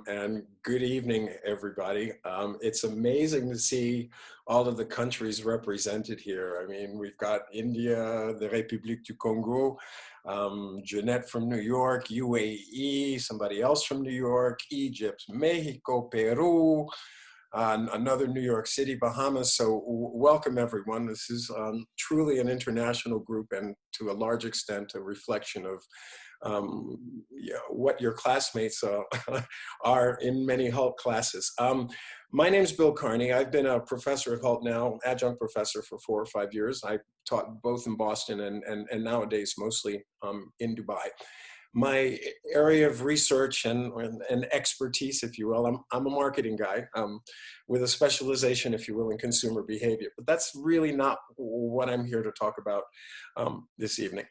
and good evening, everybody. It's amazing to see all of the countries represented here. I mean, we've got India, the République du Congo, Jeanette from New York, UAE, somebody else from New York, Egypt, Mexico, Peru, another New York City, Bahamas. So welcome everyone. This is truly an international group and to a large extent a reflection of what your classmates are in many Hult classes. My name's Bill Carney. I've been a professor at Hult now, adjunct professor for 4 or 5 years. I taught both in Boston and nowadays mostly in Dubai. My area of research and expertise, if you will, I'm a marketing guy with a specialization, if you will, in consumer behavior. But that's really not what I'm here to talk about this evening.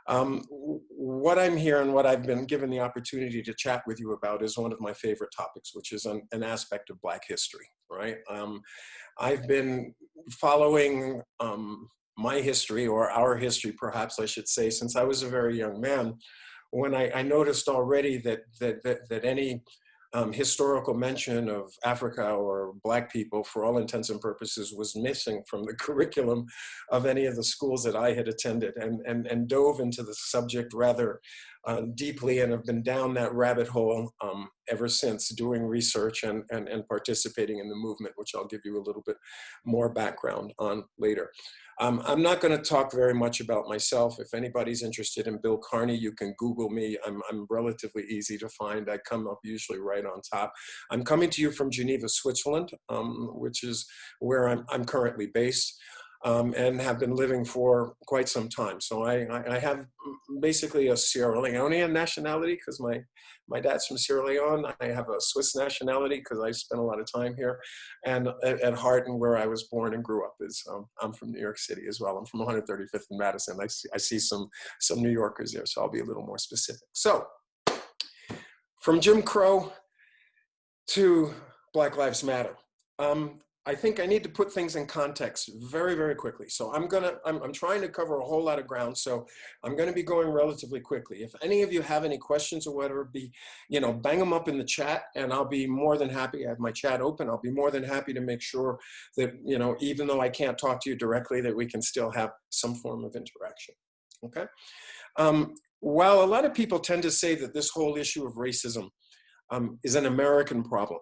What I'm here and what I've been given the opportunity to chat with you about is one of my favorite topics, which is an aspect of Black history, right? I've been following my history, or our history, perhaps I should say, since I was a very young man, when I noticed already that any historical mention of Africa or Black people, for all intents and purposes, was missing from the curriculum of any of the schools that I had attended, and dove into the subject rather deeply, and have been down that rabbit hole ever since, doing research and participating in the movement, which I'll give you a little bit more background on later. I'm not going to talk very much about myself. If anybody's interested in Bill Carney, you can Google me. I'm relatively easy to find. I come up usually right on top. I'm coming to you from Geneva, Switzerland, which is where I'm currently based, and have been living for quite some time. So I have basically a Sierra Leonean nationality because my dad's from Sierra Leone. I have a Swiss nationality because I spent a lot of time here. And at heart and where I was born and grew up is, I'm from New York City as well. I'm from 135th and Madison. I see some New Yorkers there, so I'll be a little more specific. So from Jim Crow to Black Lives Matter. I think I need to put things in context very, very quickly. So I'm trying to cover a whole lot of ground. So I'm going to be going relatively quickly. If any of you have any questions or whatever, bang them up in the chat, and I'll be more than happy. I have my chat open. I'll be more than happy to make sure that, even though I can't talk to you directly, that we can still have some form of interaction. Okay. While a lot of people tend to say that this whole issue of racism is an American problem,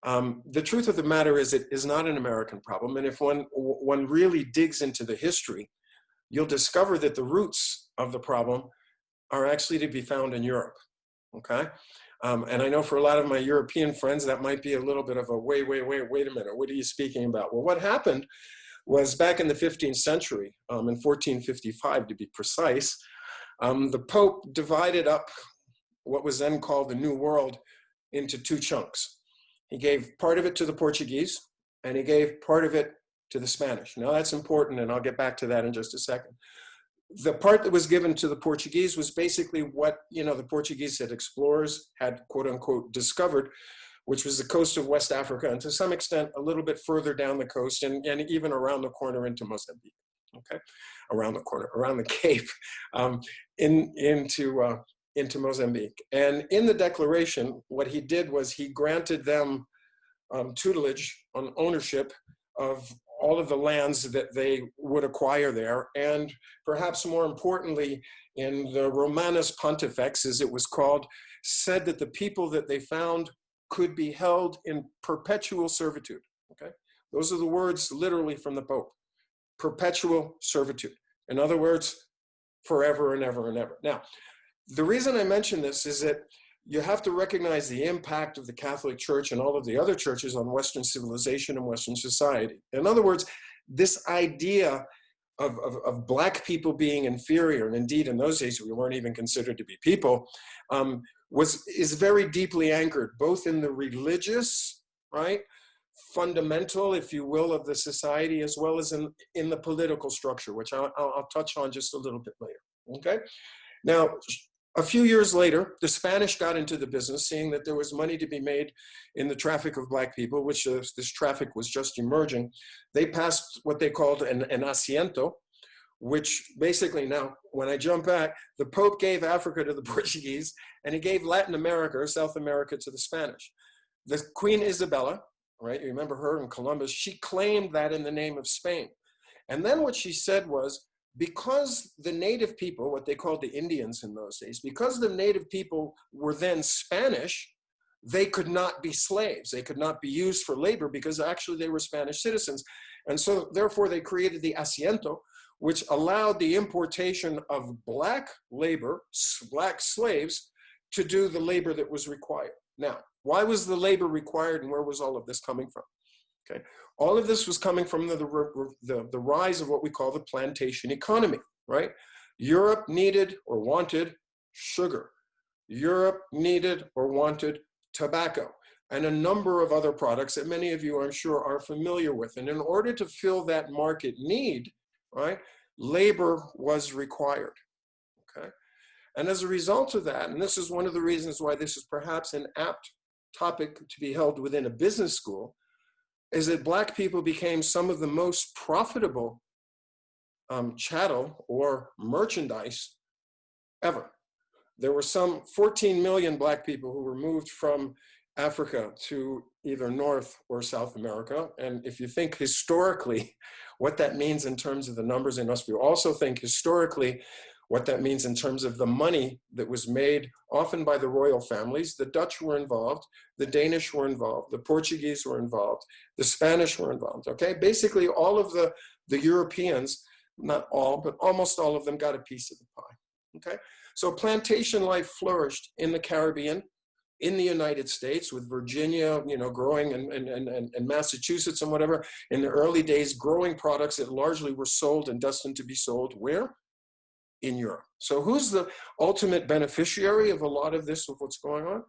the truth of the matter is it is not an American problem. And if one really digs into the history, you'll discover that the roots of the problem are actually to be found in Europe, okay? And I know for a lot of my European friends, that might be a little bit of a wait a minute, what are you speaking about? Well, what happened was back in the 15th century, in 1455 to be precise, the Pope divided up what was then called the New World into 2 chunks. He gave part of it to the Portuguese, and he gave part of it to the Spanish. Now that's important, and I'll get back to that in just a second. The part that was given to the Portuguese was basically what, the Portuguese explorers had, quote unquote, discovered, which was the coast of West Africa, and to some extent, a little bit further down the coast, and even around the corner into Mozambique, okay? Around the Cape, into Mozambique. And in the declaration, what he did was he granted them tutelage on ownership of all of the lands that they would acquire there. And perhaps more importantly, in the Romanus Pontifex, as it was called, said that the people that they found could be held in perpetual servitude, okay? Those are the words literally from the Pope, perpetual servitude. In other words, forever and ever and ever. Now, the reason I mention this is that you have to recognize the impact of the Catholic Church and all of the other churches on Western civilization and Western society. In other words, this idea of Black people being inferior, and indeed in those days we weren't even considered to be people, is very deeply anchored, both in the religious, right, fundamental, if you will, of the society, as well as in the political structure, which I'll touch on just a little bit later, okay? Now, a few years later, the Spanish got into the business, seeing that there was money to be made in the traffic of Black people, which this traffic was just emerging. They passed what they called an asiento, which basically, now, when I jump back, the Pope gave Africa to the Portuguese, and he gave Latin America or South America to the Spanish. The Queen Isabella, right, you remember her in Columbus, she claimed that in the name of Spain. And then what she said was, because the native people, what they called the Indians in those days, because the native people were then Spanish, they could not be slaves. They could not be used for labor because actually they were Spanish citizens. And so therefore they created the asiento, which allowed the importation of black labor, black slaves, to do the labor that was required. Now, why was the labor required and where was all of this coming from? Okay, all of this was coming from the rise of what we call the plantation economy, right? Europe needed or wanted sugar. Europe needed or wanted tobacco and a number of other products that many of you, I'm sure, are familiar with. And in order to fill that market need, right, labor was required, okay? And as a result of that, and this is one of the reasons why this is perhaps an apt topic to be held within a business school, is that Black people became some of the most profitable chattel or merchandise ever. There were some 14 million Black people who were moved from Africa to either North or South America. And if you think historically what that means in terms of the numbers, and if you also think historically what that means in terms of the money that was made often by the royal families, the Dutch were involved, the Danish were involved, the Portuguese were involved, the Spanish were involved, okay? Basically all of the Europeans, not all, but almost all of them got a piece of the pie, okay? So plantation life flourished in the Caribbean, in the United States, with Virginia, you know, growing and Massachusetts and whatever, in the early days, growing products that largely were sold and destined to be sold where? In Europe. So who's the ultimate beneficiary of a lot of this, of what's going on?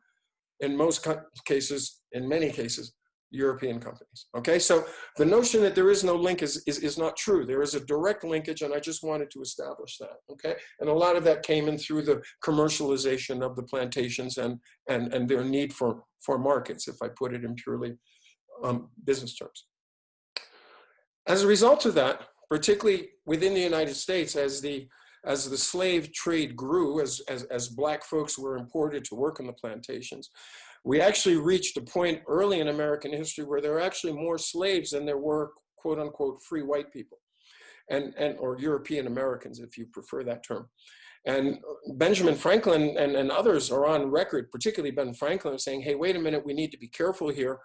In most cases, in many cases, European companies, okay? So the notion that there is no link is not true. There is a direct linkage, and I just wanted to establish that, okay? And a lot of that came in through the commercialization of the plantations and their need for markets, if I put it in purely business terms. As a result of that, particularly within the United States, as the slave trade grew, as Black folks were imported to work on the plantations, we actually reached a point early in American history where there were actually more slaves than there were, quote unquote, free white people, or European Americans, if you prefer that term. And Benjamin Franklin and others are on record, particularly Ben Franklin, saying, hey, wait a minute, we need to be careful here.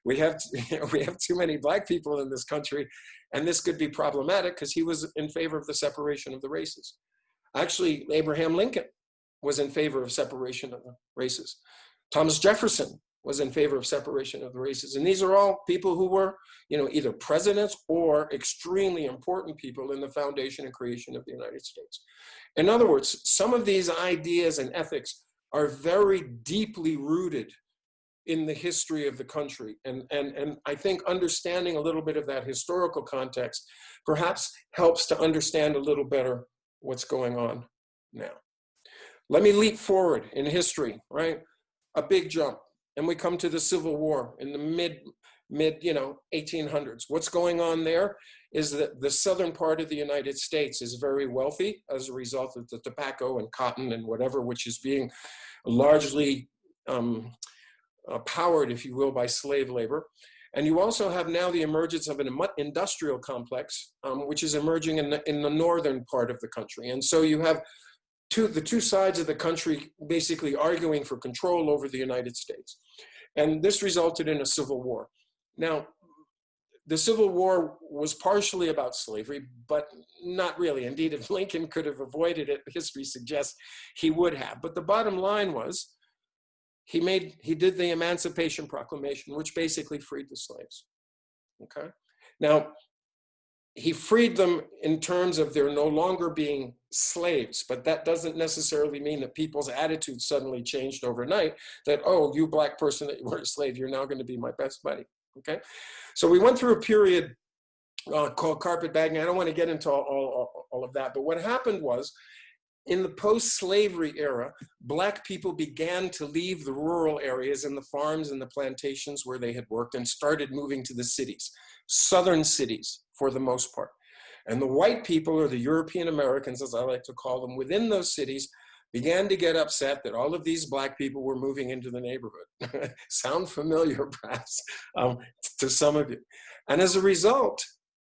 We have too many Black people in this country, and this could be problematic, because he was in favor of the separation of the races. Actually, Abraham Lincoln was in favor of separation of the races. Thomas Jefferson was in favor of separation of the races. And these are all people who were, you know, either presidents or extremely important people in the foundation and creation of the United States. In other words, some of these ideas and ethics are very deeply rooted in the history of the country. And I think understanding a little bit of that historical context perhaps helps to understand a little better what's going on now. Let me leap forward in history, right? A big jump. And we come to the Civil War in the mid 1800s. What's going on there is that the southern part of the United States is very wealthy as a result of the tobacco and cotton and whatever, which is being largely powered, if you will, by slave labor. And you also have now the emergence of an industrial complex, which is emerging in the northern part of the country. And so you have the two sides of the country basically arguing for control over the United States. And this resulted in a civil war. Now, the Civil War was partially about slavery, but not really. Indeed, if Lincoln could have avoided it, history suggests he would have. But the bottom line was, he did the Emancipation Proclamation, which basically freed the slaves, okay? Now, he freed them in terms of there no longer being slaves, but that doesn't necessarily mean that people's attitudes suddenly changed overnight, that, oh, you Black person that you were a slave, you're now going to be my best buddy, okay? So we went through a period called carpetbagging. I don't want to get into all of that, but what happened was, in the post-slavery era, Black people began to leave the rural areas and the farms and the plantations where they had worked and started moving to the cities, southern cities for the most part. And the white people, or the European Americans, as I like to call them, within those cities, began to get upset that all of these black people were moving into the neighborhood. Sound familiar, perhaps, to some of you. And as a result,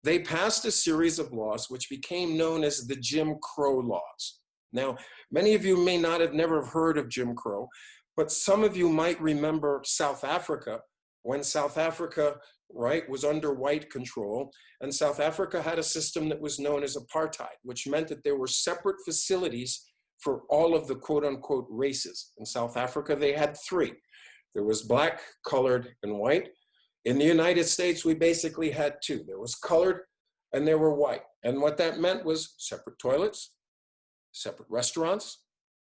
they passed a series of laws which became known as the Jim Crow laws. Now, many of you may not have never heard of Jim Crow, but some of you might remember South Africa, when South Africa, right, was under white control, and South Africa had a system that was known as apartheid, which meant that there were separate facilities for all of the quote unquote races. In South Africa, they had three. There was black, colored, and white. In the United States, we basically had two. There was colored and there were white. And what that meant was separate toilets, separate restaurants,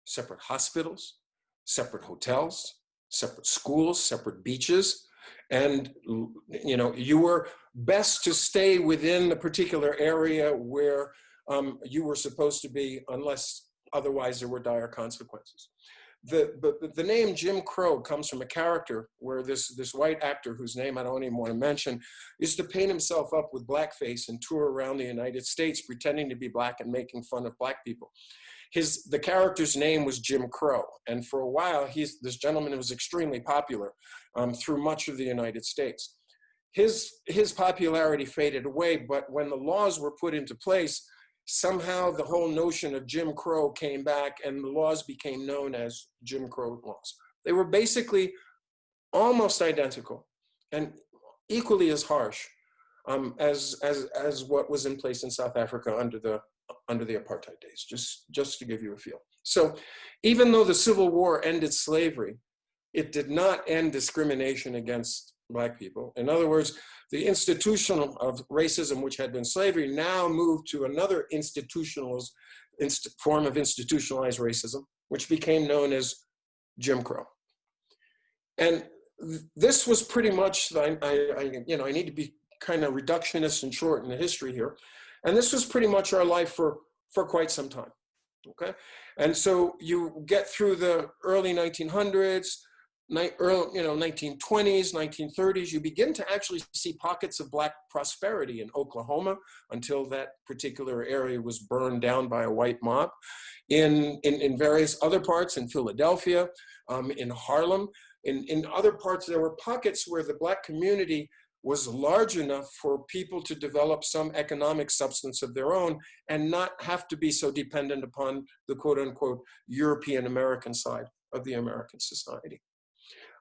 separate hospitals, separate hotels, separate schools, separate beaches. And you know, you were best to stay within the particular area where you were supposed to be, unless otherwise there were dire consequences. The name Jim Crow comes from a character where this white actor, whose name I don't even want to mention, used to paint himself up with blackface and tour around the United States pretending to be black and making fun of black people. The character's name was Jim Crow, and for a while, this gentleman was extremely popular through much of the United States. His popularity faded away, but when the laws were put into place, somehow the whole notion of Jim Crow came back and the laws became known as Jim Crow laws. They were basically almost identical and equally as harsh as what was in place in South Africa under the apartheid days, just to give you a feel. So even though the Civil War ended slavery, it did not end discrimination against black people. In other words, the institutional of racism, which had been slavery, now moved to another form of institutionalized racism, which became known as Jim Crow. And this was pretty much, I need to be kind of reductionist and short in the history here. And this was pretty much our life for quite some time, okay? And so you get through the early 1900s, 1920s, 1930s, you begin to actually see pockets of black prosperity in Oklahoma until that particular area was burned down by a white mob. In various other parts, in Philadelphia, in Harlem, in other parts, there were pockets where the black community was large enough for people to develop some economic substance of their own and not have to be so dependent upon the quote unquote European American side of the American society.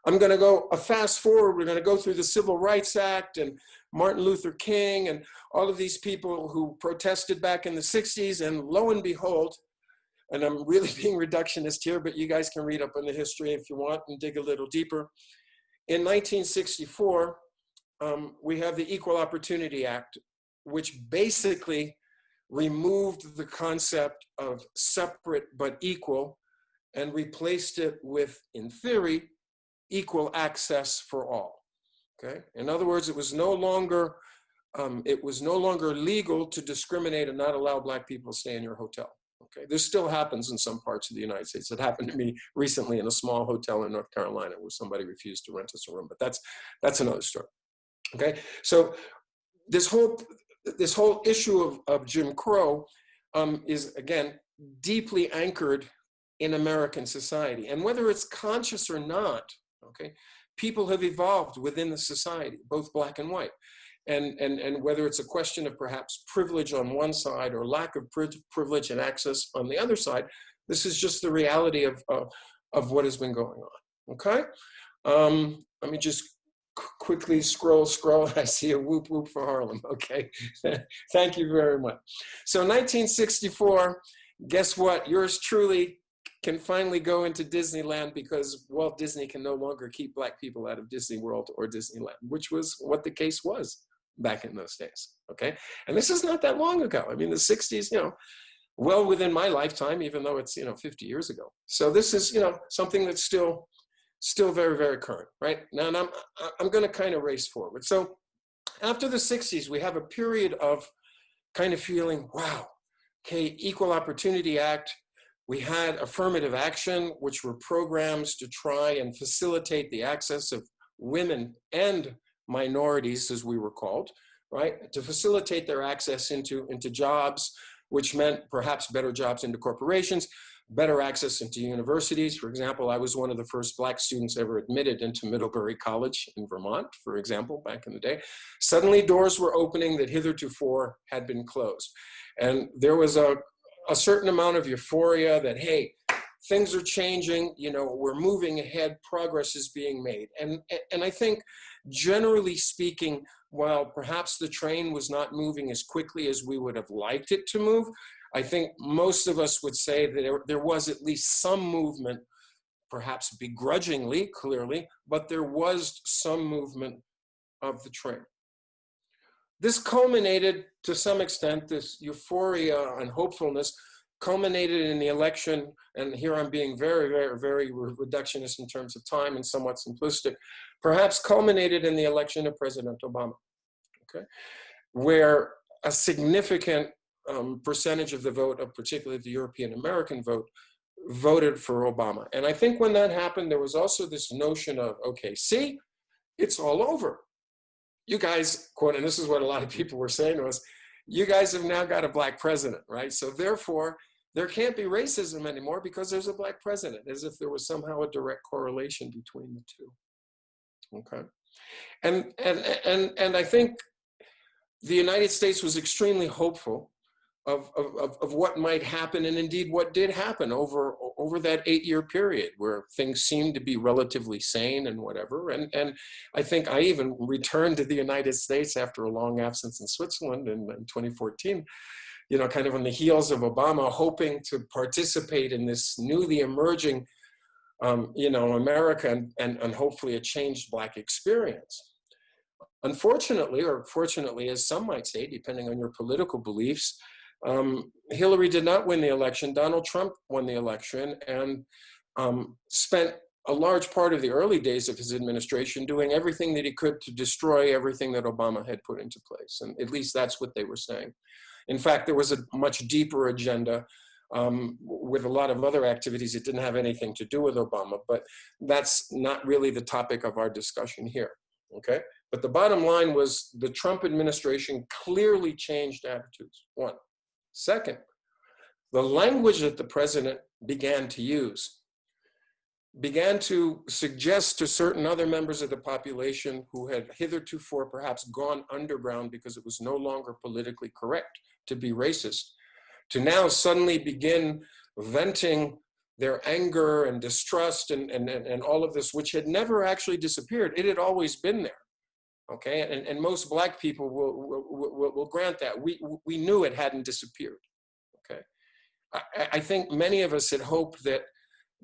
I'm going to go a fast forward. We're going to go through the Civil Rights Act and Martin Luther King and all of these people who protested back in the 60s. And lo and behold, and I'm really being reductionist here, but you guys can read up on the history if you want and dig a little deeper. In 1964, we have the Equal Opportunity Act, which basically removed the concept of separate but equal and replaced it with, in theory, equal access for all. Okay. In other words, it was no longer legal to discriminate and not allow black people to stay in your hotel. Okay. This still happens in some parts of the United States. It happened to me recently in a small hotel in North Carolina where somebody refused to rent us a room, but that's another story. Okay. So this whole issue of Jim Crow is, again, deeply anchored in American society. And whether it's conscious or not, okay, people have evolved within the society, both black and white. And whether it's a question of perhaps privilege on one side or lack of privilege and access on the other side, this is just the reality of what has been going on, okay? Let me just quickly scroll. I see a whoop whoop for Harlem, okay? Thank you very much. So 1964, guess what? Yours truly can finally go into Disneyland because Walt Disney can no longer keep black people out of Disney World or Disneyland, which was what the case was back in those days, okay? And this is not that long ago. I mean, the 60s, well within my lifetime, even though it's, 50 years ago. So this is, something that's still very, very current, right? Now, and I'm going to kind of race forward. So after the 60s, we have a period of kind of feeling, wow, okay, Equal Opportunity Act. We had affirmative action, which were programs to try and facilitate the access of women and minorities, as we were called, right? To facilitate their access into jobs, which meant perhaps better jobs into corporations, better access into universities. For example, I was one of the first Black students ever admitted into Middlebury College in Vermont, for example, back in the day. Suddenly doors were opening that heretofore had been closed. And there was a certain amount of euphoria that, hey, things are changing, you know, we're moving ahead, progress is being made. And I think, generally speaking, while perhaps the train was not moving as quickly as we would have liked it to move, I think most of us would say that there was at least some movement, perhaps begrudgingly, clearly, but there was some movement of the train. This culminated, to some extent, this euphoria and hopefulness culminated in the election, and here I'm being very, very, very reductionist in terms of time and somewhat simplistic, perhaps culminated in the election of President Obama, okay, where a significant percentage of the vote, of particularly the European American vote, voted for Obama. And I think when that happened, there was also this notion of, okay, see, it's all over. You guys, quote, and this is what a lot of people were saying to us, you guys have now got a Black president, right? So therefore, there can't be racism anymore because there's a Black president, as if there was somehow a direct correlation between the two, okay? And I think the United States was extremely hopeful of what might happen, and indeed what did happen over that 8-year period where things seemed to be relatively sane and whatever. And I think I even returned to the United States after a long absence in Switzerland in 2014, you know, kind of on the heels of Obama, hoping to participate in this newly emerging, you know, America and hopefully a changed Black experience. Unfortunately, or fortunately, as some might say, depending on your political beliefs, Hillary did not win the election. Donald Trump won the election and spent a large part of the early days of his administration doing everything that he could to destroy everything that Obama had put into place. And at least that's what they were saying. In fact, there was a much deeper agenda with a lot of other activities that didn't have anything to do with Obama, but that's not really the topic of our discussion here, okay? But the bottom line was the Trump administration clearly changed attitudes, one. Second, the language that the president began to use began to suggest to certain other members of the population who had heretofore perhaps gone underground because it was no longer politically correct to be racist, to now suddenly begin venting their anger and distrust and all of this, which had never actually disappeared. It had always been there. Okay, and most Black people will grant that. We knew it hadn't disappeared, okay? I think many of us had hoped that,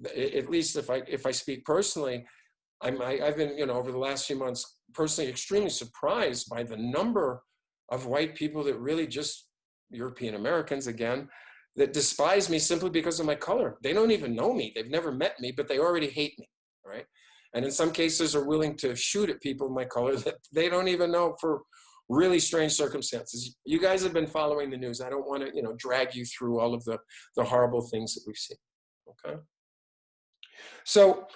at least if I speak personally, I've been, you know, over the last few months, personally extremely surprised by the number of white people that really just, European Americans again, that despise me simply because of my color. They don't even know me, they've never met me, but they already hate me, right? And in some cases are willing to shoot at people of my color that they don't even know for really strange circumstances. You guys have been following the news. I don't want to, you know, drag you through all of the horrible things that we've seen, okay? So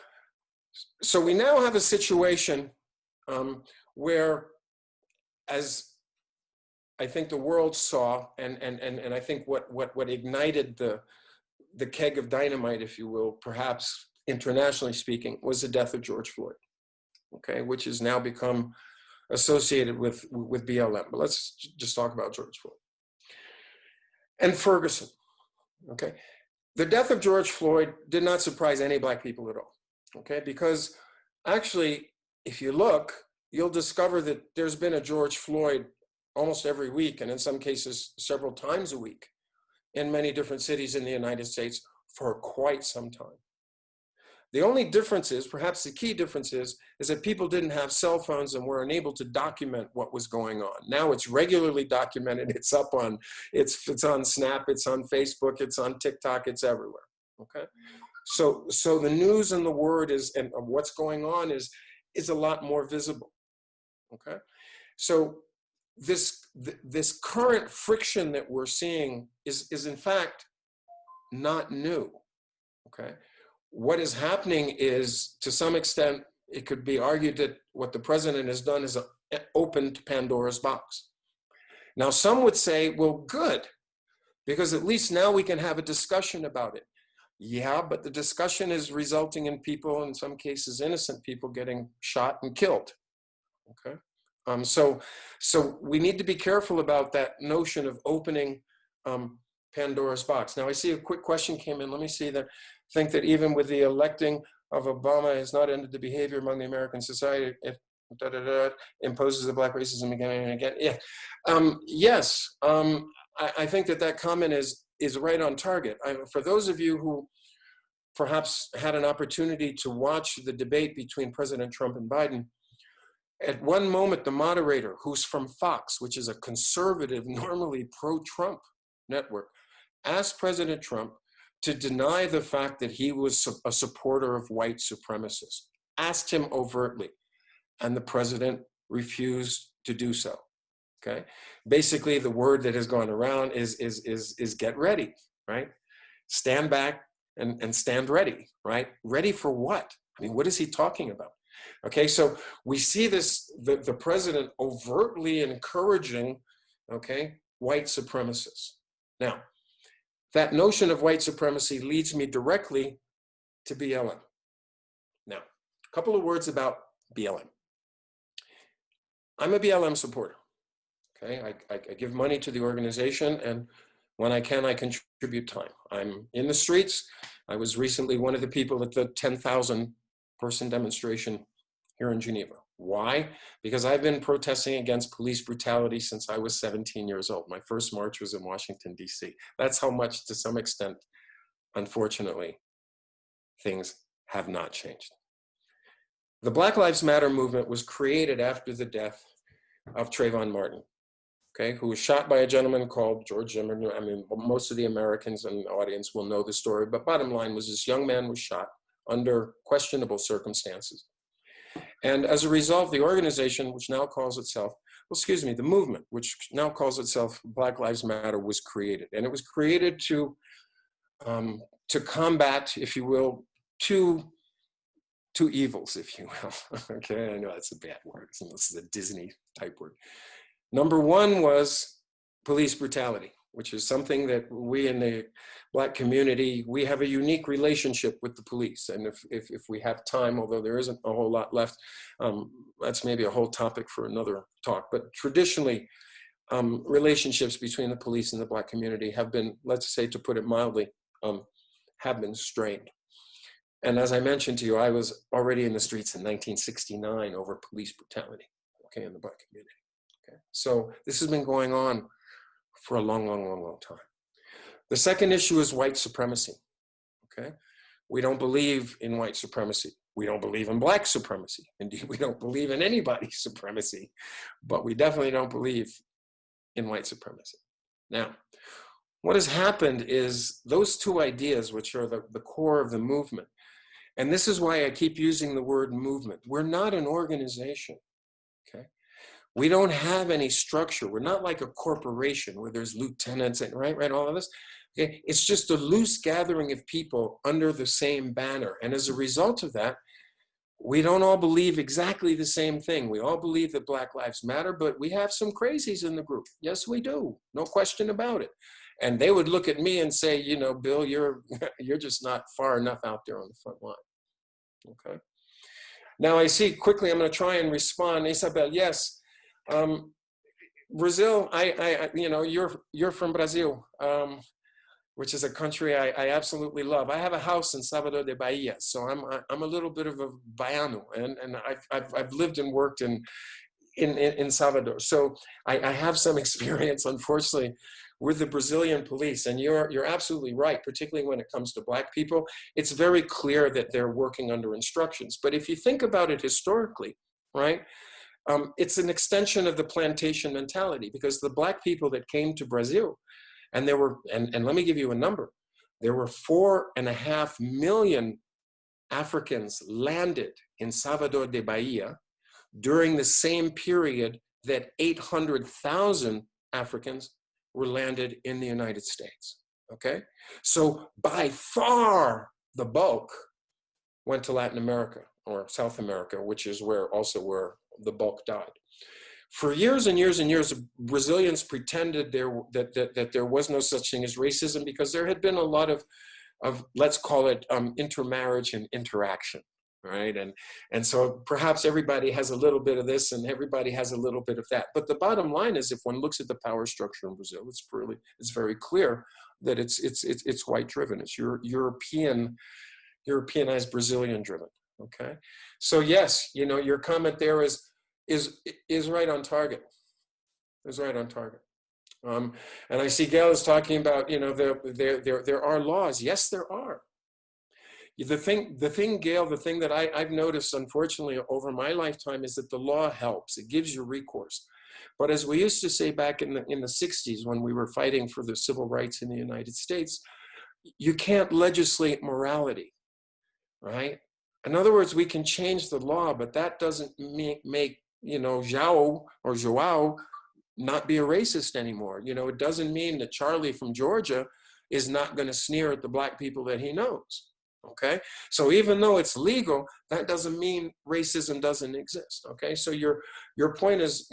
we now have a situation where, as I think the world saw, and I think what ignited the keg of dynamite, if you will, perhaps internationally speaking, was the death of George Floyd, okay, which has now become associated with BLM. But let's just talk about George Floyd. And Ferguson, okay? The death of George Floyd did not surprise any Black people at all, okay? Because actually, if you look, you'll discover that there's been a George Floyd almost every week, and in some cases, several times a week, in many different cities in the United States for quite some time. The only difference is, perhaps the key difference is that people didn't have cell phones and were unable to document what was going on. Now it's regularly documented. It's up on, it's on Snap, it's on Facebook, it's on TikTok, it's everywhere, okay? So the news and the word is, and of what's going on is a lot more visible, okay? So this current friction that we're seeing is in fact not new, okay? What is happening is, to some extent, it could be argued that what the president has done is opened Pandora's box. Now, some would say, well, good, because at least now we can have a discussion about it. Yeah, but the discussion is resulting in people, in some cases innocent people, getting shot and killed. Okay. So we need to be careful about that notion of opening Pandora's box. Now I see a quick question came in. Let me see that. Think that even with the electing of Obama has not ended the behavior among the American society. If imposes the black racism again and again. Yeah. Yes. I think that comment is right on target. For those of you who perhaps had an opportunity to watch the debate between President Trump and Biden, at one moment, the moderator, who's from Fox, which is a conservative, normally pro-Trump network, asked President Trump to deny the fact that he was a supporter of white supremacists, asked him overtly, and the president refused to do so. Okay, basically the word that has gone around is get ready, right? Stand back and stand ready, right? Ready for what? I mean, what is he talking about? Okay, so we see this, the president overtly encouraging, okay, white supremacists. Now, that notion of white supremacy leads me directly to BLM. Now, a couple of words about BLM. I'm a BLM supporter. Okay, I give money to the organization, and when I can, I contribute time. I'm in the streets. I was recently one of the people at the 10,000 person demonstration here in Geneva. Why? Because I've been protesting against police brutality since I was 17 years old. My first march was in Washington, D.C. That's how much, to some extent, unfortunately, things have not changed. The Black Lives Matter movement was created after the death of Trayvon Martin, okay, who was shot by a gentleman called George Zimmerman. I mean, most of the Americans in the audience will know the story, but bottom line was this young man was shot under questionable circumstances. And as a result, the organization, which now calls itself, well, excuse me, the movement, which now calls itself Black Lives Matter, was created. And it was created to combat, if you will, two evils, if you will. Okay, I know that's a bad word. This is a Disney type word. Number one was police brutality, which is something that we in the Black community, we have a unique relationship with the police. And if we have time, although there isn't a whole lot left, that's maybe a whole topic for another talk. But traditionally, relationships between the police and the Black community have been, let's say, to put it mildly, have been strained. And as I mentioned to you, I was already in the streets in 1969 over police brutality, okay, in the Black community. Okay. So this has been going on for a long, long, long, long time. The second issue is white supremacy, okay? We don't believe in white supremacy. We don't believe in Black supremacy. Indeed, we don't believe in anybody's supremacy, but we definitely don't believe in white supremacy. Now, what has happened is those two ideas, which are the core of the movement, and this is why I keep using the word movement. We're not an organization, okay? We don't have any structure. We're not like a corporation where there's lieutenants and right, all of this. Okay? It's just a loose gathering of people under the same banner. And as a result of that, we don't all believe exactly the same thing. We all believe that Black Lives Matter, but we have some crazies in the group. Yes, we do. No question about it. And they would look at me and say, you know, Bill, you're just not far enough out there on the front line. Okay. Now I see quickly, I'm going to try and respond. Isabel, yes. Brazil, you know, you're from Brazil, which is a country I absolutely love. I have a house in Salvador de Bahia, so I'm a little bit of a Baiano, and I've lived and worked in Salvador, so I have some experience, unfortunately, with the Brazilian police. And you're absolutely right, particularly when it comes to Black people. It's very clear that they're working under instructions. But if you think about it historically, right? It's an extension of the plantation mentality, because the Black people that came to Brazil, and there were, and let me give you a number, there were 4.5 million Africans landed in Salvador de Bahia during the same period that 800,000 Africans were landed in the United States, okay? So by far, the bulk went to Latin America or South America, which is where the bulk died. For years and years and years, Brazilians pretended that there was no such thing as racism, because there had been a lot of let's call it intermarriage and interaction, right? And so perhaps everybody has a little bit of this and everybody has a little bit of that. But the bottom line is, if one looks at the power structure in Brazil, it's very clear that it's white driven. It's Europeanized Brazilian driven. Okay, so yes, your comment there is right on target. Is right on target. And I see Gail is talking about, there are laws. Yes, there are. The thing, Gail, the thing that I've noticed, unfortunately, over my lifetime is that the law helps. It gives you recourse. But as we used to say back in the 60s, when we were fighting for the civil rights in the United States, you can't legislate morality, right? In other words, we can change the law, but that doesn't make Joao not be a racist anymore. It doesn't mean that Charlie from Georgia is not going to sneer at the black people that he knows. Okay, so even though it's legal, that doesn't mean racism doesn't exist. Okay, so your point is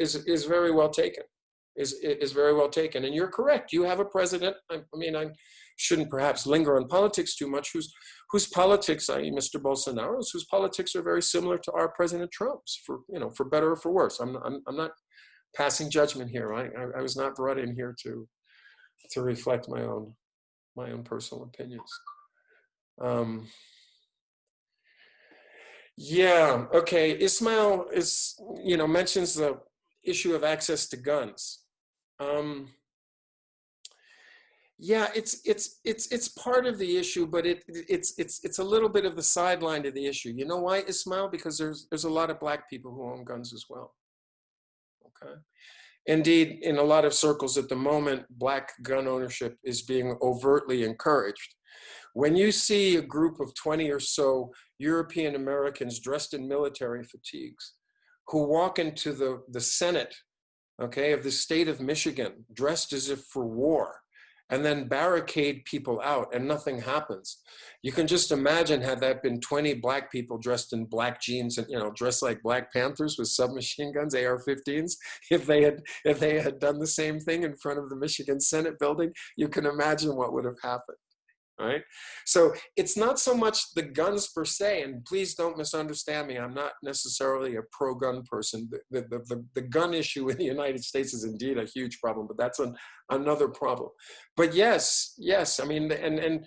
very well taken. Is very well taken, and you're correct. You have a president. I shouldn't perhaps linger on politics too much. Whose politics, i.e., Mr. Bolsonaro's, whose politics are very similar to our President Trump's, for better or for worse. I'm not passing judgment here. I was not brought in here to reflect my own personal opinions. Yeah, okay. Ismail mentions the issue of access to guns. Yeah, it's part of the issue, but it's a little bit of the sideline to the issue. You know why, Ismail? Because there's a lot of black people who own guns as well. Okay. Indeed, in a lot of circles at the moment, black gun ownership is being overtly encouraged. When you see a group of 20 or so European Americans dressed in military fatigues who walk into the Senate, okay, of the state of Michigan, dressed as if for war, and then barricade people out and nothing happens. You can just imagine, had that been 20 black people dressed in black jeans and, dressed like Black Panthers with submachine guns, AR-15s, if they had done the same thing in front of the Michigan Senate building, you can imagine what would have happened. Right? So it's not so much the guns per se, and please don't misunderstand me. I'm not necessarily a pro-gun person. The gun issue in the United States is indeed a huge problem, but that's another problem. But yes, I mean, and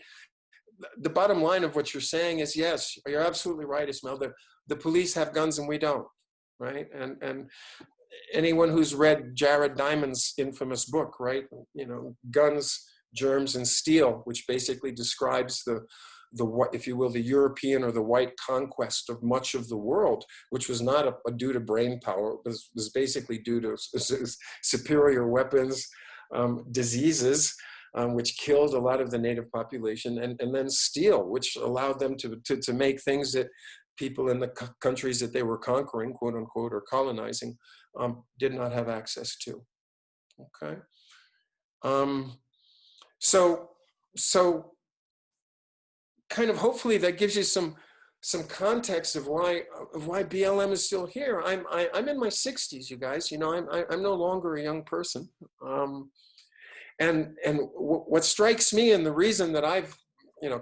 the bottom line of what you're saying is, yes, you're absolutely right, Ismail. The police have guns and we don't, right? And anyone who's read Jared Diamond's infamous book, right? Guns, Germs, and Steel, which basically describes the if you will, the European or the white conquest of much of the world, which was not due to brain power. It was basically due to superior weapons, diseases, which killed a lot of the native population, and then steel, which allowed them to make things that people in the countries that they were conquering, quote unquote, or colonizing, did not have access to. Okay. So kind of hopefully that gives you some context of why BLM is still here. I'm in my 60s, you guys. I'm no longer a young person. And what strikes me, and the reason that I've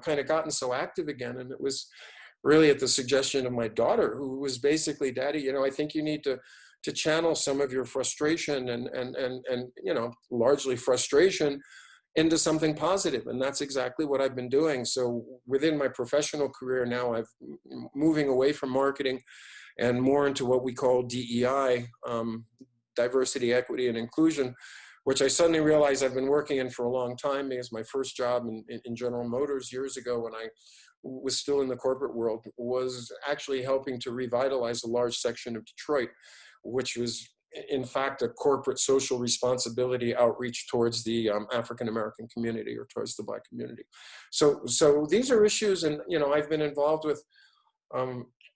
kind of gotten so active again, and it was really at the suggestion of my daughter, who was basically, Daddy, I think you need to channel some of your frustration and largely frustration into something positive. And that's exactly what I've been doing. So within my professional career now, I've moving away from marketing and more into what we call DEI, diversity, equity, and inclusion, which I suddenly realized I've been working in for a long time, because my first job in General Motors years ago, when I was still in the corporate world, was actually helping to revitalize a large section of Detroit, which was in fact a corporate social responsibility outreach towards the African-American community, or towards the Black community. So these are issues, and I've been involved with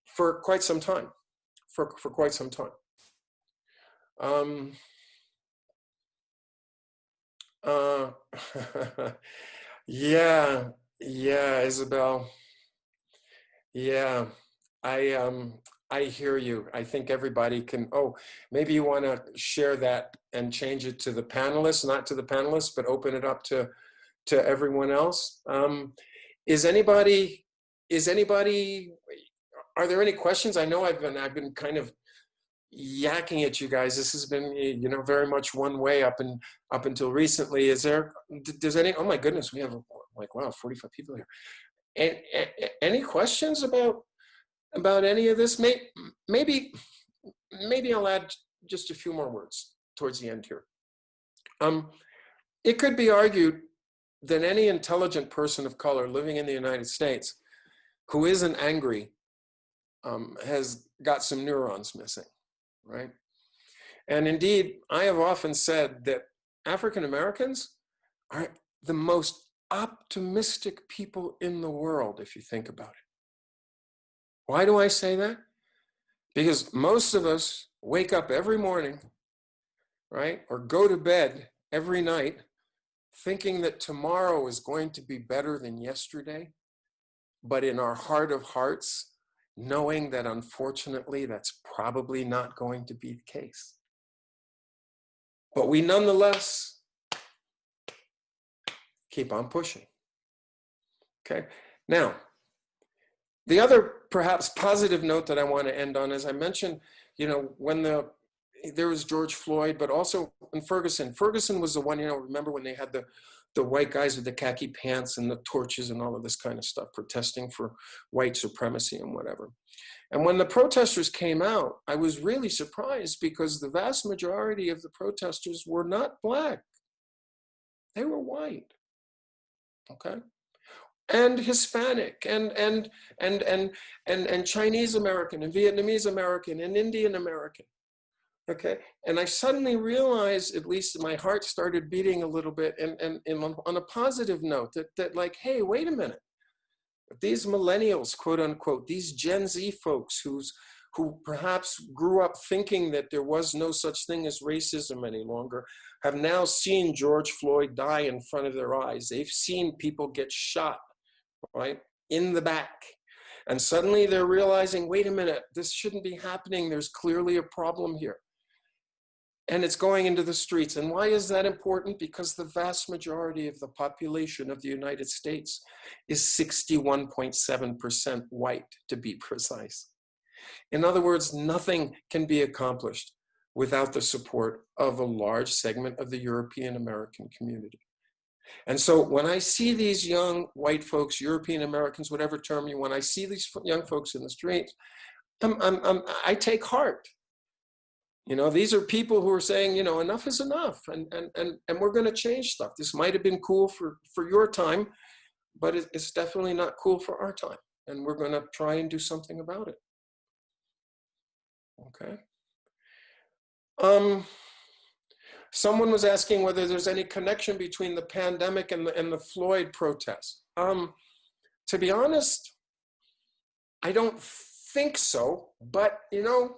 for quite some time, for quite some time. Yeah, Isabel. Yeah, I hear you. I think everybody can, maybe you want to share that and change it to the panelists, not to the panelists, but open it up to everyone else. Is anybody, is anybody, are there any questions? I know I've been kind of yakking at you guys. This has been, you know, very much one way up until recently. Is there, does any, oh my goodness, we have like, wow, 45 people here. And any questions about any of this? Maybe I'll add just a few more words towards the end here. It could be argued that any intelligent person of color living in the United States who isn't angry has got some neurons missing, right? And indeed, I have often said that African Americans are the most optimistic people in the world, if you think about it. Why do I say that? Because most of us wake up every morning, right, or go to bed every night thinking that tomorrow is going to be better than yesterday, but in our heart of hearts, knowing that unfortunately that's probably not going to be the case. But we nonetheless keep on pushing. Okay, now, the other perhaps positive note that I want to end on, as I mentioned, you know, when there was George Floyd, but also in Ferguson. Ferguson was the one, you know, remember when they had the white guys with the khaki pants and the torches and all of this kind of stuff, protesting for white supremacy and whatever. And when the protesters came out, I was really surprised because the vast majority of the protesters were not Black. They were white, okay? And Hispanic and Chinese American and Vietnamese American and Indian American. Okay, and I suddenly realized, at least my heart started beating a little bit, and on a positive note, that like, hey, wait a minute, these millennials, quote unquote, these Gen Z folks who perhaps grew up thinking that there was no such thing as racism any longer, have now seen George Floyd die in front of their eyes. They've seen people get shot, right, in the back. And suddenly they're realizing, wait a minute, this shouldn't be happening. There's clearly a problem here. And it's going into the streets. And why is that important? Because the vast majority of the population of the United States is 61.7% white, to be precise. In other words, nothing can be accomplished without the support of a large segment of the European American community. And so when I see these young white folks, European Americans, whatever term you want, I see these young folks in the streets, I take heart. You know, these are people who are saying, you know, enough is enough, and we're going to change stuff. This might have been cool for your time, but it's definitely not cool for our time, and we're going to try and do something about it. Okay. Someone was asking whether there's any connection between the pandemic and the Floyd protests. To be honest, I don't think so, but you know,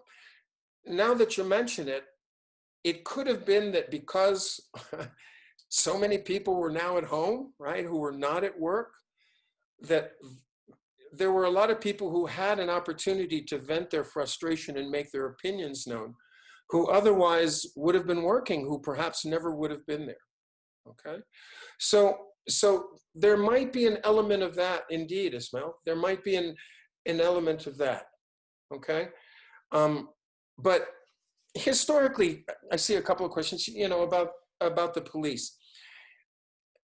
now that you mention it, it could have been that because so many people were now at home, right, who were not at work, that there were a lot of people who had an opportunity to vent their frustration and make their opinions known, who otherwise would have been working, who perhaps never would have been there, okay? So there might be an element of that indeed, Ismail. There might be an element of that, okay? But historically, I see a couple of questions, you know, about the police.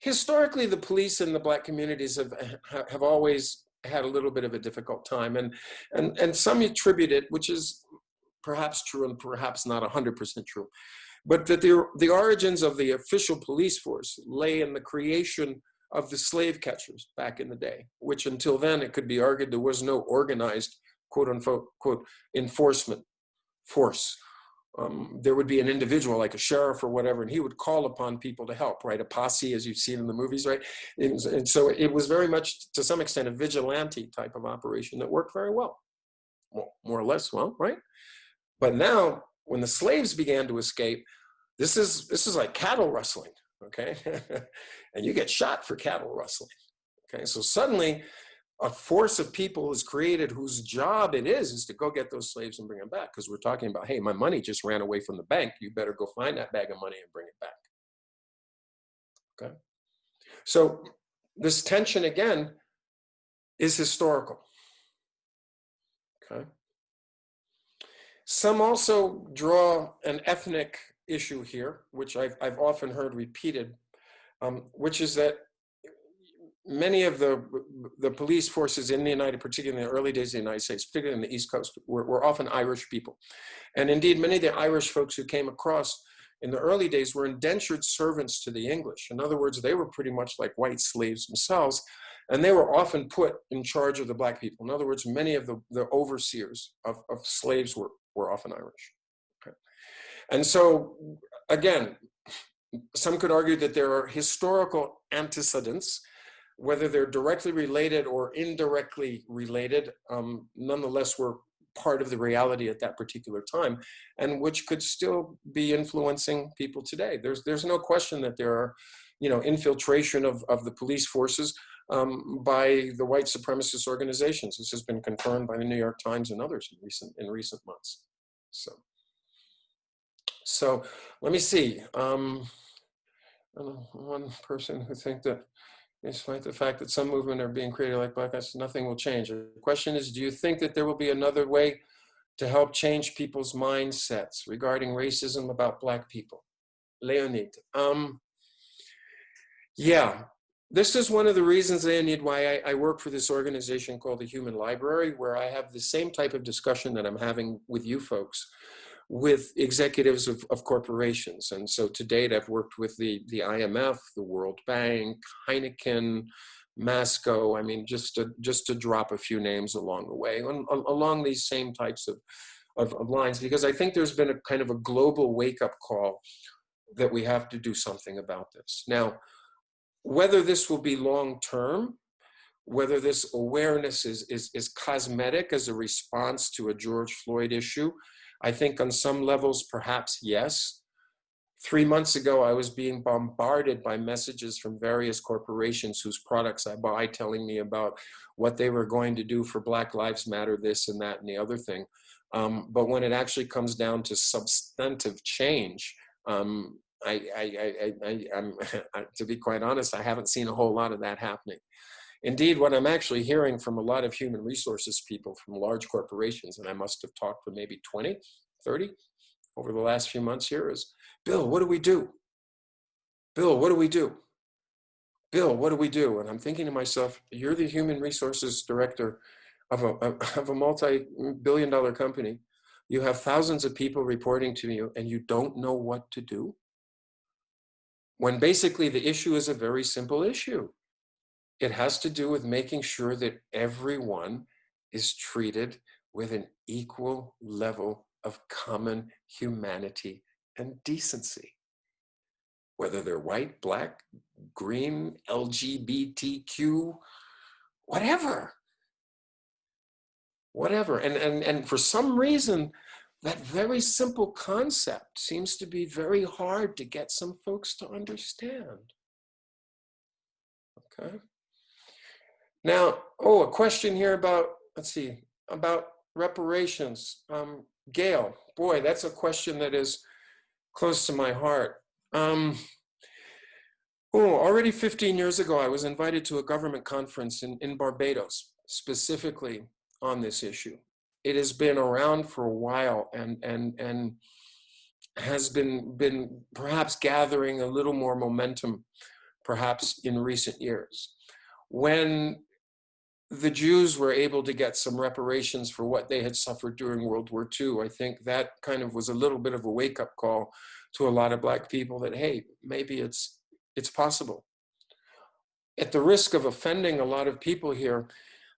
Historically, the police in the Black communities have always had a little bit of a difficult time, and some attribute it, which is perhaps true and perhaps not 100% true, but that the origins of the official police force lay in the creation of the slave catchers back in the day, which until then it could be argued there was no organized, quote unquote, quote, enforcement force. There would be an individual like a sheriff or whatever, and he would call upon people to help, right? A posse, as you've seen in the movies, right? And so it was very much, to some extent, a vigilante type of operation that worked very well, more or less well, right? But now, when the slaves began to escape, this is like cattle rustling, okay? And you get shot for cattle rustling, okay? So suddenly, a force of people is created whose job it is to go get those slaves and bring them back, because we're talking about, hey, my money just ran away from the bank. You better go find that bag of money and bring it back, okay? So this tension, again, is historical. Okay. Some also draw an ethnic issue here, which I've often heard repeated, which is that many of the police forces in the particularly in the early days of the United States, particularly in the East Coast, were often Irish people. And indeed, many of the Irish folks who came across in the early days were indentured servants to the English. In other words, they were pretty much like white slaves themselves, and they were often put in charge of the black people. In other words, many of the overseers of slaves were often Irish. Okay. And so, again, some could argue that there are historical antecedents, whether they're directly related or indirectly related, nonetheless were part of the reality at that particular time, and which could still be influencing people today. There's no question that there are, infiltration of the police forces by the white supremacist organizations. This has been confirmed by the New York Times and others in recent months. So let me see. One person who thinks that despite the fact that some movement are being created like Black Lives, nothing will change. The question is, do you think that there will be another way to help change people's mindsets regarding racism about Black people? Leonid. Yeah, this is one of the reasons, Leonid, why I work for this organization called the Human Library, where I have the same type of discussion that I'm having with you folks, with executives of corporations. And so to date, I've worked with the IMF, the World Bank, Heineken, Masco, I mean, just to drop a few names along the way, along these same types of lines, because I think there's been a kind of a global wake-up call that we have to do something about this. Now, whether this will be long-term, whether this awareness is cosmetic as a response to a George Floyd issue, I think on some levels, perhaps yes. 3 months ago, I was being bombarded by messages from various corporations whose products I buy, telling me about what they were going to do for Black Lives Matter, this and that and the other thing. But when it actually comes down to substantive change, I'm to be quite honest, I haven't seen a whole lot of that happening. Indeed, what I'm actually hearing from a lot of human resources people from large corporations, and I must have talked to maybe 20, 30 over the last few months here, is, Bill, what do we do? Bill, what do we do? Bill, what do we do? And I'm thinking to myself, you're the human resources director of a multi-billion-dollar company. You have thousands of people reporting to you, and you don't know what to do? When basically the issue is a very simple issue. It has to do with making sure that everyone is treated with an equal level of common humanity and decency. Whether they're white, Black, green, LGBTQ, whatever. And for some reason, that very simple concept seems to be very hard to get some folks to understand. Okay. Now, a question here about, let's see, about reparations. Gail, boy, that's a question that is close to my heart. Already 15 years ago, I was invited to a government conference in Barbados, specifically on this issue. It has been around for a while and has been perhaps gathering a little more momentum, perhaps in recent years. When the Jews were able to get some reparations for what they had suffered during World War II, I think that kind of was a little bit of a wake-up call to a lot of Black people that, hey, maybe it's possible. At the risk of offending a lot of people here,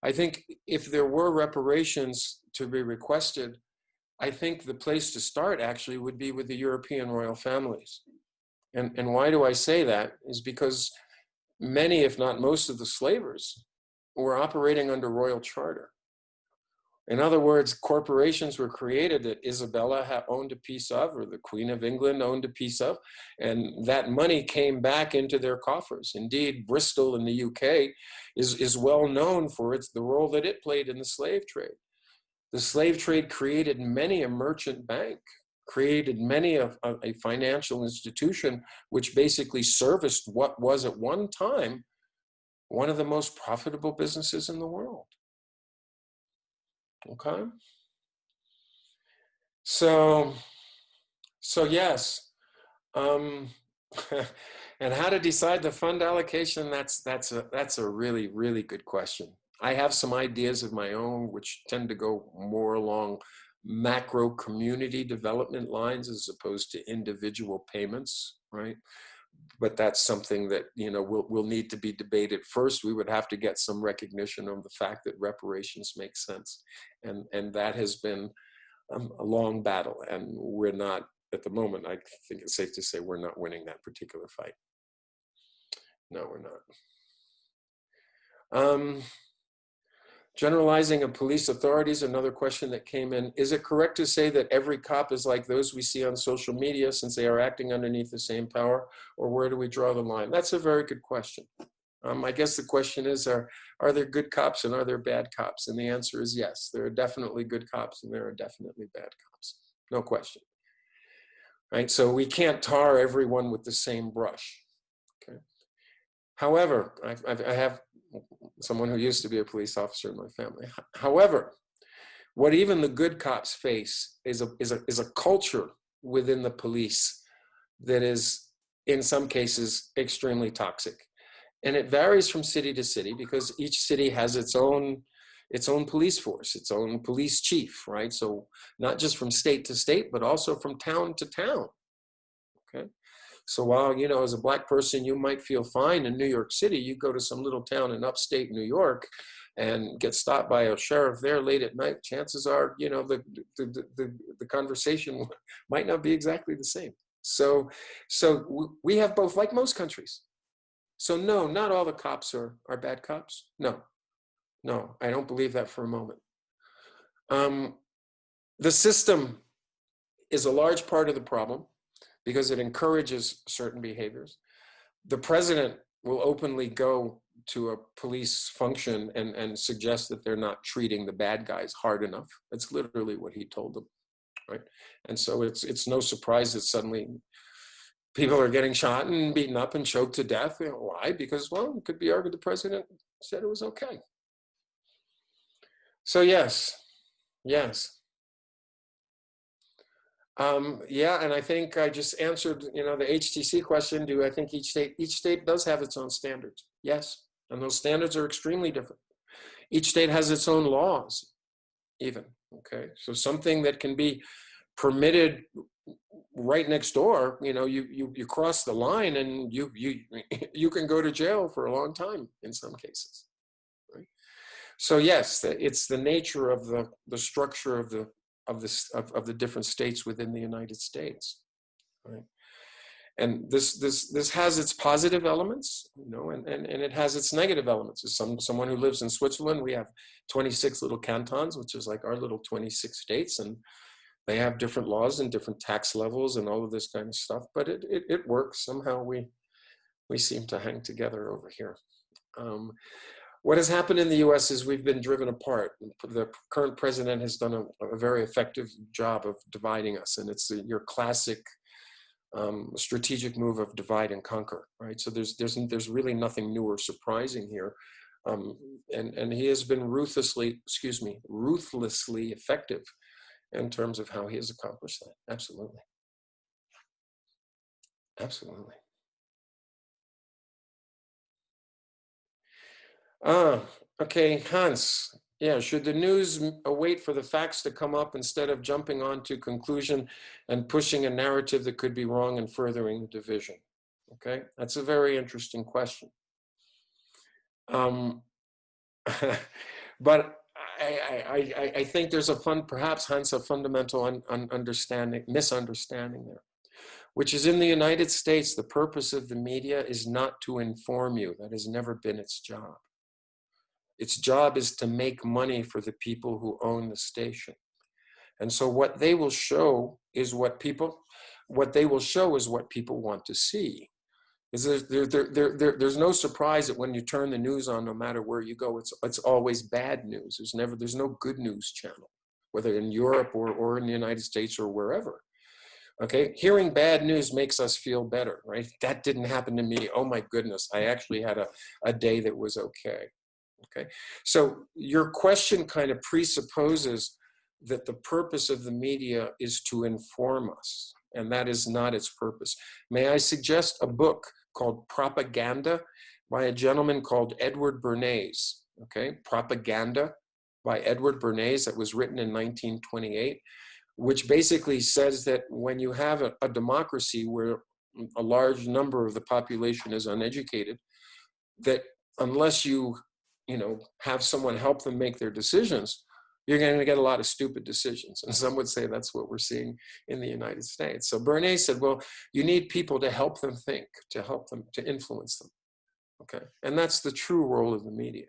I think if there were reparations to be requested, I think the place to start actually would be with the European royal families. And why do I say that? Is because many, if not most of the slavers were operating under royal charter. In other words, corporations were created that Isabella owned a piece of, or the Queen of England owned a piece of, and that money came back into their coffers. Indeed, Bristol in the UK is well known for the role that it played in the slave trade. The slave trade created many a merchant bank, created many a financial institution, which basically serviced what was at one time one of the most profitable businesses in the world. Okay? So yes. Um, and how to decide the fund allocation, that's a really, really good question. I have some ideas of my own, which tend to go more along macro community development lines as opposed to individual payments, right? But that's something that, you know, will need to be debated. First, we would have to get some recognition of the fact that reparations make sense. And that has been a long battle, and we're not, at the moment, I think it's safe to say we're not winning that particular fight. No, we're not. Generalizing of police authorities, another question that came in. Is it correct to say that every cop is like those we see on social media since they are acting underneath the same power, or where do we draw the line? That's a very good question. I guess the question is, are there good cops and are there bad cops? And the answer is yes. There are definitely good cops and there are definitely bad cops. No question. Right? So we can't tar everyone with the same brush. Okay. However, I have someone who used to be a police officer in my family. However, what even the good cops face is a culture within the police that is, in some cases, extremely toxic. And it varies from city to city because each city has its own police force, its own police chief, right? So not just from state to state, but also from town to town, okay? So while, you know, as a Black person, you might feel fine in New York City, you go to some little town in upstate New York and get stopped by a sheriff there late at night, chances are, you know, the conversation might not be exactly the same. So we have both, like most countries. So no, not all the cops are bad cops. No, I don't believe that for a moment. The system is a large part of the problem because it encourages certain behaviors. The president will openly go to a police function and suggest that they're not treating the bad guys hard enough. That's literally what he told them, right? And so it's no surprise that suddenly people are getting shot and beaten up and choked to death. You know, why? Because, well, it could be argued the president said it was okay. So yes. Yeah, and I think I just answered, you know, the HTC question. Do I think each state does have its own standards? Yes, and those standards are extremely different. Each state has its own laws, even. Okay, so something that can be permitted right next door, you know, you cross the line and you can go to jail for a long time in some cases. Right? So yes, it's the nature of the structure of the different states within the United States. Right? And this has its positive elements, you know, and it has its negative elements. As someone who lives in Switzerland, we have 26 little cantons, which is like our little 26 states, and they have different laws and different tax levels and all of this kind of stuff. But it works. Somehow we seem to hang together over here. What has happened in the U.S. is we've been driven apart. The current president has done a very effective job of dividing us, and it's your classic strategic move of divide and conquer, right? So there's really nothing new or surprising here, and he has been ruthlessly effective in terms of how he has accomplished that. Absolutely, absolutely. Okay, Hans. Yeah, should the news wait for the facts to come up instead of jumping on to conclusion and pushing a narrative that could be wrong and furthering the division? Okay, that's a very interesting question. But I think there's perhaps, Hans, a fundamental misunderstanding there, which is in the United States, the purpose of the media is not to inform you. That has never been its job. Its job is to make money for the people who own the station. And so what they will show is what people want to see. There's no surprise that when you turn the news on, no matter where you go, it's always bad news. There's no good news channel, whether in Europe or in the United States or wherever. Okay, hearing bad news makes us feel better, right? That didn't happen to me. Oh my goodness, I actually had a day that was okay. Okay, so your question kind of presupposes that the purpose of the media is to inform us, and that is not its purpose. May I suggest a book called Propaganda by a gentleman called Edward Bernays? Okay, Propaganda by Edward Bernays, that was written in 1928, which basically says that when you have a democracy where a large number of the population is uneducated, that unless you have someone help them make their decisions, you're going to get a lot of stupid decisions. And some would say that's what we're seeing in the United States. So Bernays said, well, you need people to help them think, to help them, to influence them. Okay, and that's the true role of the media.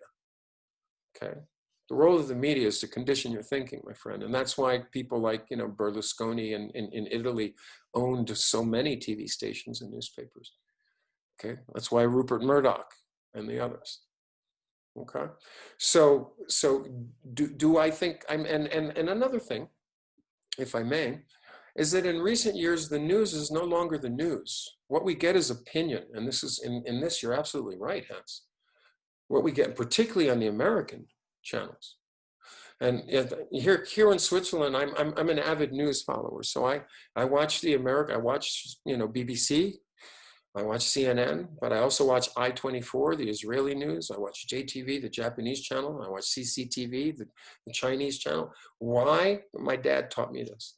Okay, the role of the media is to condition your thinking, my friend. And that's why people like, Berlusconi in Italy owned so many TV stations and newspapers. Okay, that's why Rupert Murdoch and the others. Okay, so do I think and another thing, if I may, is that in recent years the news is no longer the news. What we get is opinion, and this is in this you're absolutely right, Hans. What we get, particularly on the American channels, and here in Switzerland, I'm an avid news follower, so I watch I watch BBC. I watch CNN, but I also watch I-24, the Israeli news. I watch JTV, the Japanese channel. I watch CCTV, the Chinese channel. Why? My dad taught me this.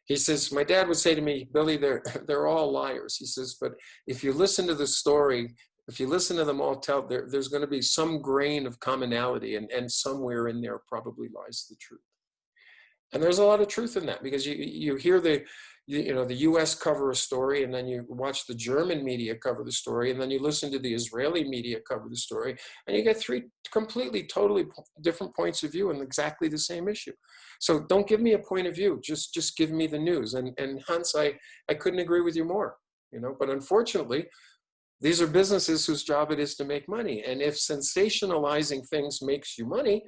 He says, my dad would say to me, Billy, they're all liars. He says, but if you listen to the story, if you listen to them all tell, there's going to be some grain of commonality, and somewhere in there probably lies the truth. And there's a lot of truth in that, because you hear the US cover a story, and then you watch the German media cover the story, and then you listen to the Israeli media cover the story, and you get three completely, totally different points of view on exactly the same issue. So don't give me a point of view, just give me the news. And Hans, I couldn't agree with you more, but unfortunately, these are businesses whose job it is to make money. And if sensationalizing things makes you money,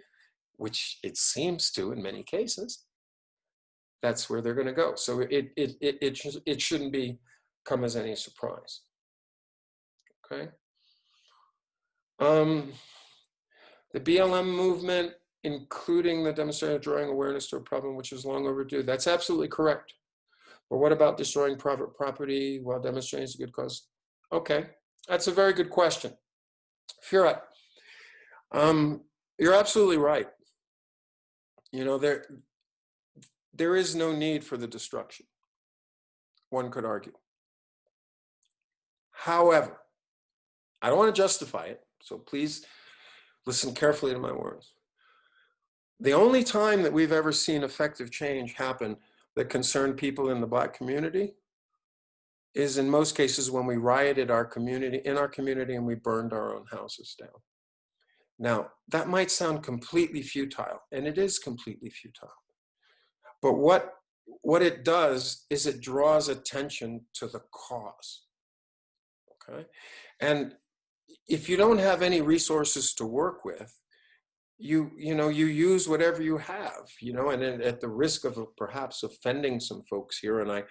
which it seems to in many cases, that's where they're going to go. So it shouldn't come as any surprise. Okay. The BLM movement, including the demonstration drawing awareness to a problem which is long overdue. That's absolutely correct. But what about destroying private property while demonstrating is a good cause? Okay, that's a very good question. Firat, you're absolutely right. There is no need for the destruction, one could argue. However, I don't want to justify it, so please listen carefully to my words. The only time that we've ever seen effective change happen that concerned people in the Black community is in most cases when we rioted in our community, and we burned our own houses down. Now, that might sound completely futile, and it is completely futile. But what it does is it draws attention to the cause. Okay? And if you don't have any resources to work with, you use whatever you have, and at the risk of perhaps offending some folks here, and I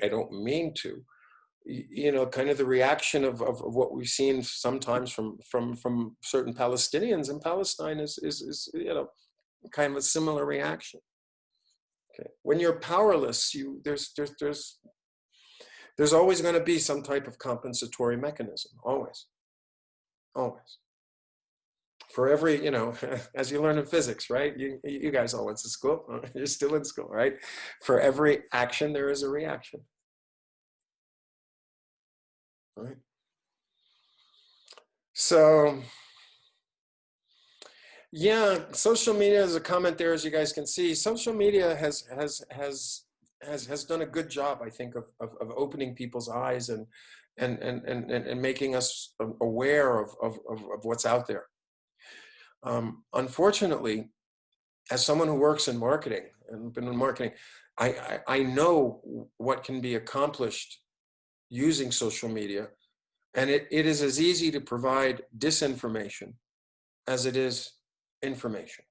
don't mean to, kind of the reaction of what we've seen sometimes from certain Palestinians in Palestine is kind of a similar reaction. Okay, when you're powerless, there's always going to be some type of compensatory mechanism, always. For every, as you learn in physics, right? You guys all went to school. You're still in school, right? For every action, there is a reaction. Right? So, yeah, social media, as a comment there, as you guys can see, social media has done a good job, I think, of opening people's eyes and making us aware of what's out there. Unfortunately, as someone who works in marketing and been in marketing, I know what can be accomplished using social media, and it is as easy to provide disinformation as it is information.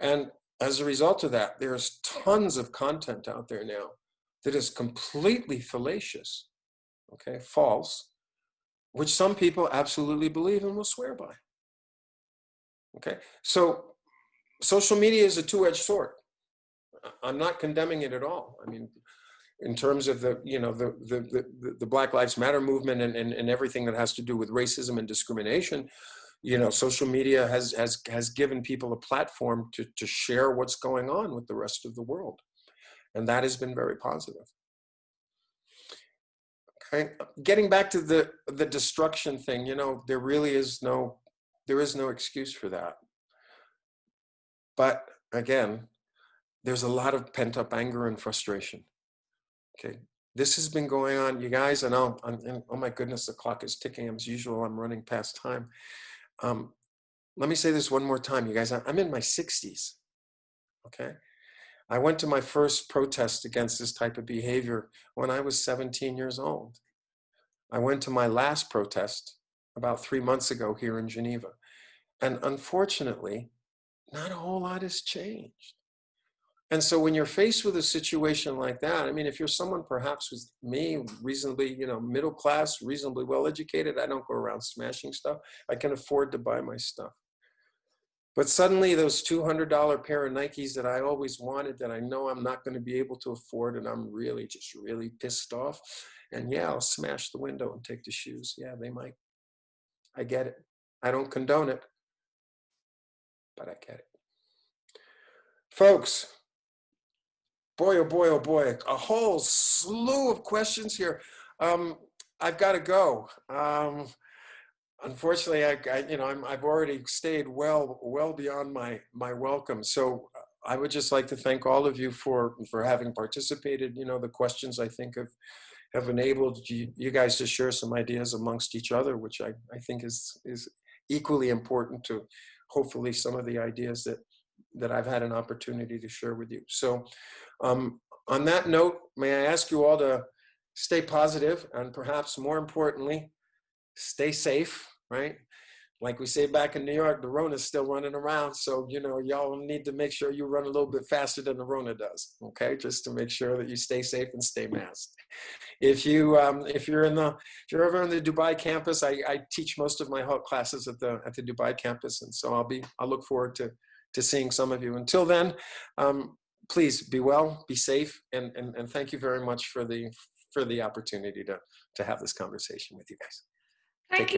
And as a result of that, there's tons of content out there now that is completely fallacious, okay, false, which some people absolutely believe and will swear by. Okay, so social media is a two-edged sword. I'm not condemning it at all. I mean, in terms of the, you know, the Black Lives Matter movement and everything that has to do with racism and discrimination, you know, social media has given people a platform to share what's going on with the rest of the world. And that has been very positive. Okay, getting back to the destruction thing, you know, there is no excuse for that. But again, there's a lot of pent-up anger and frustration. Okay, this has been going on, you guys. And oh my goodness, the clock is ticking. As usual, I'm running past time. Let me say this one more time, you guys. I'm in my 60s. Okay, I went to my first protest against this type of behavior when I was 17 years old. I went to my last protest about 3 months ago here in Geneva. And unfortunately, not a whole lot has changed. And so when you're faced with a situation like that, I mean, if you're someone perhaps with me, reasonably, you know, middle class, reasonably well educated, I don't go around smashing stuff. I can afford to buy my stuff. But suddenly those $200 pair of Nikes that I always wanted, that I know I'm not going to be able to afford, and I'm really pissed off. And yeah, I'll smash the window and take the shoes. Yeah, they might. I get it. I don't condone it, but I get it. Folks, boy, oh boy, oh boy, a whole slew of questions here. I've got to go. Unfortunately, I've already stayed well beyond my welcome. So I would just like to thank all of you for having participated. You know, the questions I think have enabled you guys to share some ideas amongst each other, which I think is equally important to hopefully some of the ideas that I've had an opportunity to share with you. So on that note, may I ask you all to stay positive and perhaps more importantly, stay safe, right? Like we say back in New York, the Rona's still running around. So, you know, y'all need to make sure you run a little bit faster than the Rona does, okay? Just to make sure that you stay safe and stay masked. If you're ever in the Dubai campus, I teach most of my Hult classes at the Dubai campus. And so I'll look forward to seeing some of you. Until then, please be well, be safe, and thank you very much for the opportunity to have this conversation with you guys. Thank you.